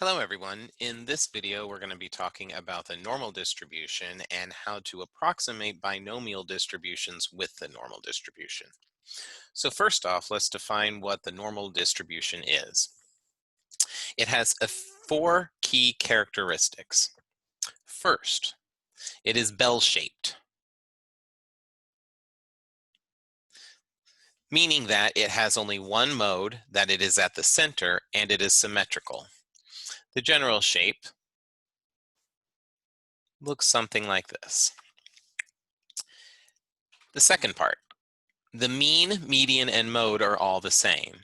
Hello everyone. In this video, we're going to be talking about the normal distribution and how to approximate binomial distributions with the normal distribution. So first off, let's define what the normal distribution is. It has four key characteristics. First, it is bell-shaped, meaning that it has only one mode, that it is at the center, and it is symmetrical. The general shape looks something like this. The second part, the mean, median, and mode are all the same.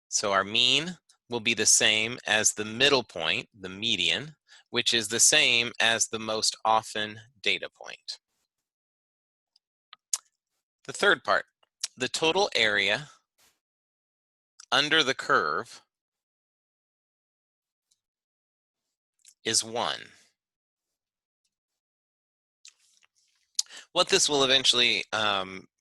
So our mean will be the same as the middle point, the median, which is the same as the most often data point. The third part, the total area under the curve is 1. What this will eventually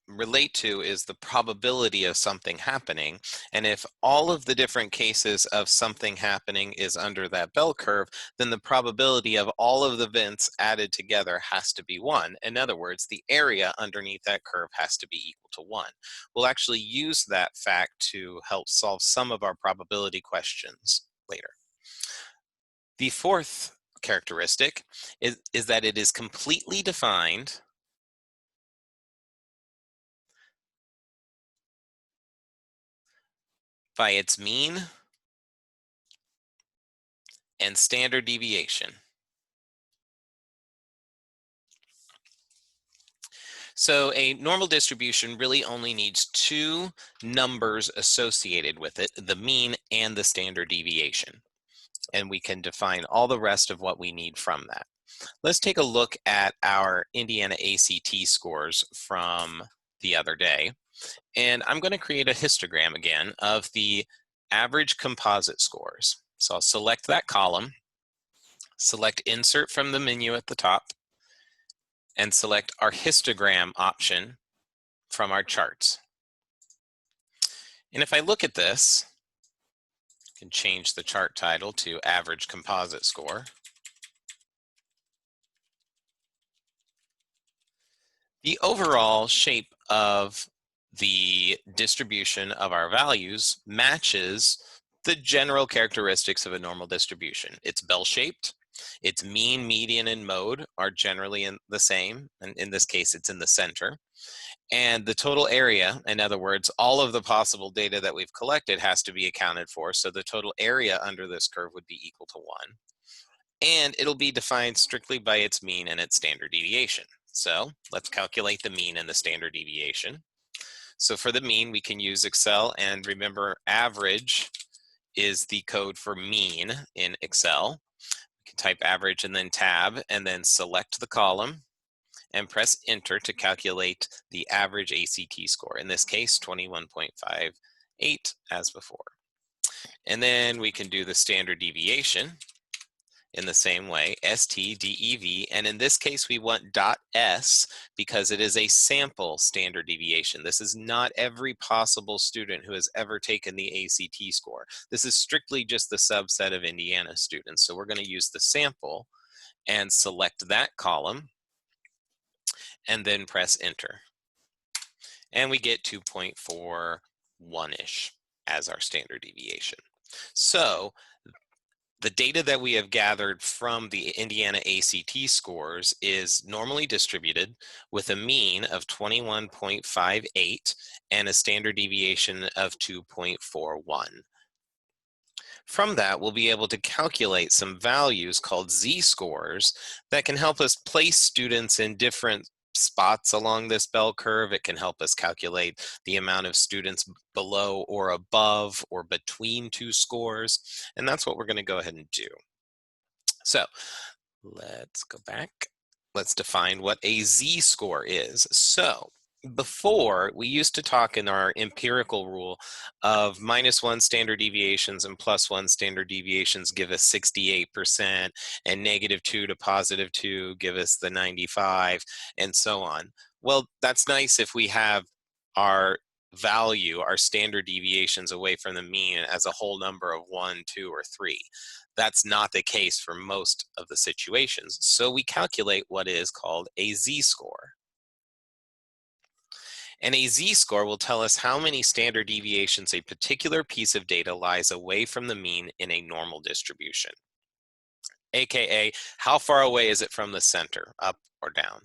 relate to is the probability of something happening. And if all of the different cases of something happening is under that bell curve, then the probability of all of the events added together has to be 1. In other words, the area underneath that curve has to be equal to 1. We'll actually use that fact to help solve some of our probability questions later. The fourth characteristic is that it is completely defined by its mean and standard deviation. So a normal distribution really only needs two numbers associated with it, the mean and the standard deviation. And we can define all the rest of what we need from that. Let's take a look at our Indiana ACT scores from the other day. And I'm going to create a histogram again of the average composite scores. So I'll select that column, select Insert from the menu at the top, and select our histogram option from our charts. And if I look at this, I can change the chart title to Average Composite Score. The overall shape of the distribution of our values matches the general characteristics of a normal distribution. It's bell-shaped. Its mean, median, and mode are generally the same, and in this case, it's in the center. And the total area, in other words, all of the possible data that we've collected has to be accounted for, so the total area under this curve would be equal to 1. And it'll be defined strictly by its mean and its standard deviation. So let's calculate the mean and the standard deviation. So for the mean, we can use Excel, and remember, average is the code for mean in Excel. We can type average and then tab, and then select the column and press enter to calculate the average ACT score. In this case, 21.58 as before. And then we can do the standard deviation in the same way, STDEV, and in this case we want .s because it is a sample standard deviation. This is not every possible student who has ever taken the ACT score. This is strictly just the subset of Indiana students. So we're going to use the sample and select that column and then press enter. And we get 2.41-ish as our standard deviation. So the data that we have gathered from the Indiana ACT scores is normally distributed with a mean of 21.58 and a standard deviation of 2.41. From that, we'll be able to calculate some values called z-scores that can help us place students in different spots along this bell curve. It can help us calculate the amount of students below or above or between two scores, and that's what we're going to go ahead and do. So let's go back. Let's define what a z-score is. So before, we used to talk in our empirical rule of -1 standard deviations and +1 standard deviations give us 68%, and -2 to +2 give us the 95, and so on. Well, that's nice if we have our value our standard deviations away from the mean as a whole number of 1, 2, or 3. That's not the case for most of the situations. So we calculate what is called a z-score. And a z-score will tell us how many standard deviations a particular piece of data lies away from the mean in a normal distribution, aka how far away is it from the center, up or down.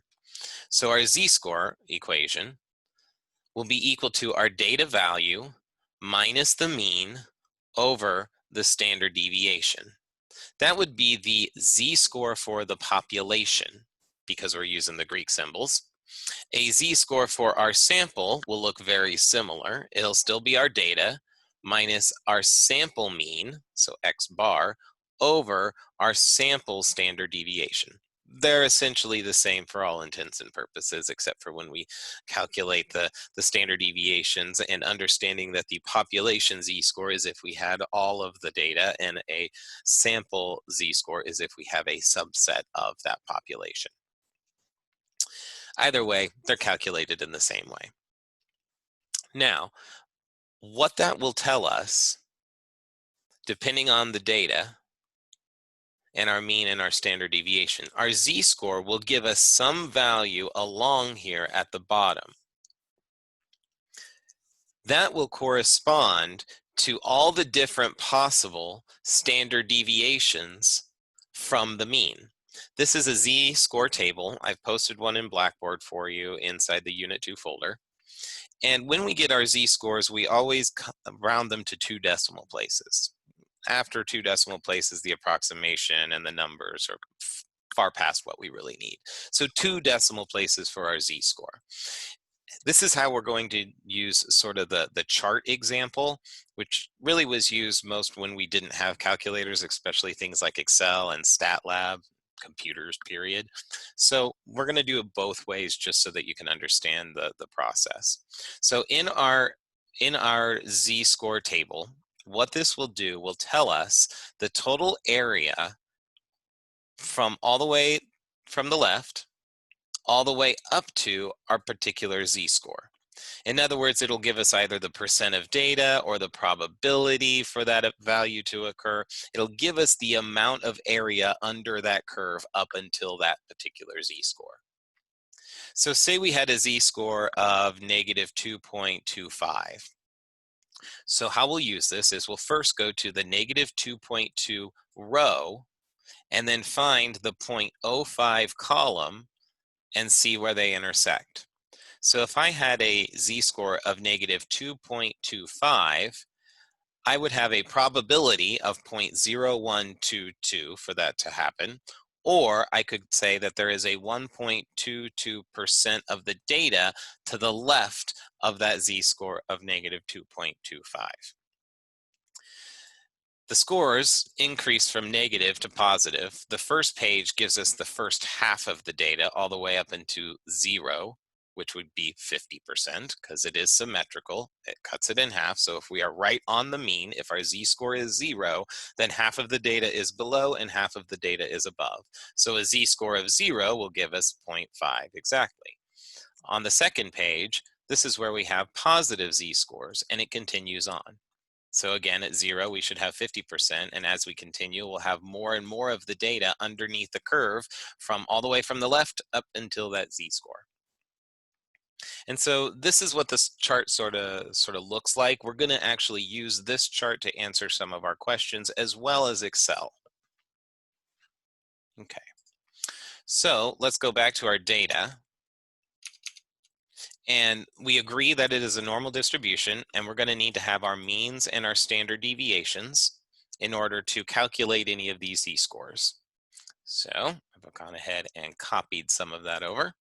So our z-score equation will be equal to our data value minus the mean over the standard deviation. That would be the z-score for the population, because we're using the Greek symbols. A z-score for our sample will look very similar. It'll still be our data minus our sample mean, so x bar, over our sample standard deviation. They're essentially the same for all intents and purposes, except for when we calculate the standard deviations, and understanding that the population z-score is if we had all of the data, and a sample z-score is if we have a subset of that population. Either way, they're calculated in the same way. Now, what that will tell us, depending on the data and our mean and our standard deviation, our z-score will give us some value along here at the bottom. That will correspond to all the different possible standard deviations from the mean. This is a z-score table. I've posted one in Blackboard for you inside the Unit 2 folder. And when we get our z-scores, we always round them to 2 decimal places. After 2 decimal places, the approximation and the numbers are far past what we really need. So 2 decimal places for our z-score. This is how we're going to use sort of the chart example, which really was used most when we didn't have calculators, especially things like Excel and StatLab, computers, period. So we're going to do it both ways just so that you can understand the process. So in our z-score table, what this will do will tell us the total area from all the way from the left all the way up to our particular z-score. In other words, it'll give us either the percent of data or the probability for that value to occur. It'll give us the amount of area under that curve up until that particular z-score. So say we had a z-score of negative 2.25. So how we'll use this is we'll first go to the negative 2.2 row and then find the 0.05 column and see where they intersect. So if I had a z-score of negative 2.25, I would have a probability of 0.0122 for that to happen. Or I could say that there is a 1.22% of the data to the left of that z-score of negative 2.25. The scores increase from negative to positive. The first page gives us the first half of the data all the way up into 0, which would be 50% because it is symmetrical. It cuts it in half. So if we are right on the mean, if our z-score is 0, then half of the data is below and half of the data is above. So a z-score of 0 will give us 0.5 exactly. On the second page, this is where we have positive z-scores, and it continues on. So again, at 0, we should have 50%. And as we continue, we'll have more and more of the data underneath the curve from all the way from the left up until that z-score. And so this is what this chart sort of looks like. We're going to actually use this chart to answer some of our questions as well as Excel. Okay. So let's go back to our data. And we agree that it is a normal distribution, and we're going to need to have our means and our standard deviations in order to calculate any of these z-scores. So I've gone ahead and copied some of that over.